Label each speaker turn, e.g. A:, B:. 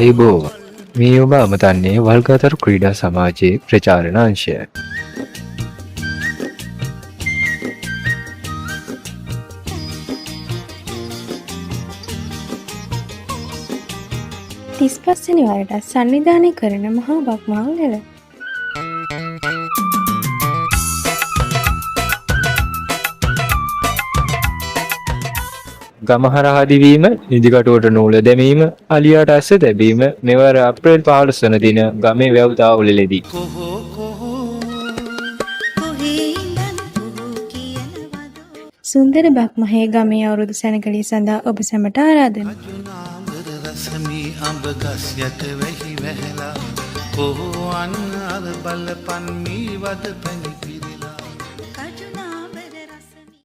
A: ආයුබෝවන්. මේ ඔබ අමතන්නේ වල්ගතර ක්‍රීඩා සමාජයේ ප්‍රචාරණ අංශය.
B: තිස්පස්වෙනි වරට සංවිධානය කරන මහා බක්මාල් හෙළ.
A: ගම හරහා දිවීම, නිදිකටුවට නූල දැමීම, අලියාට ඇස්ස තැබීම මෙවර අප්‍රේල් 15 වන දින ගමේ වැව් තාවුලේදී
B: සුන්දර බක්මහේ ගමේ අවුරුදු සැනකෙළිය සඳහා ඔබ සැමට ආරාධනා.
C: රසමී අඹ ගස් යට වෙහි වැහැලා කොහොන් අර බලපන් මී වද පැණි පිර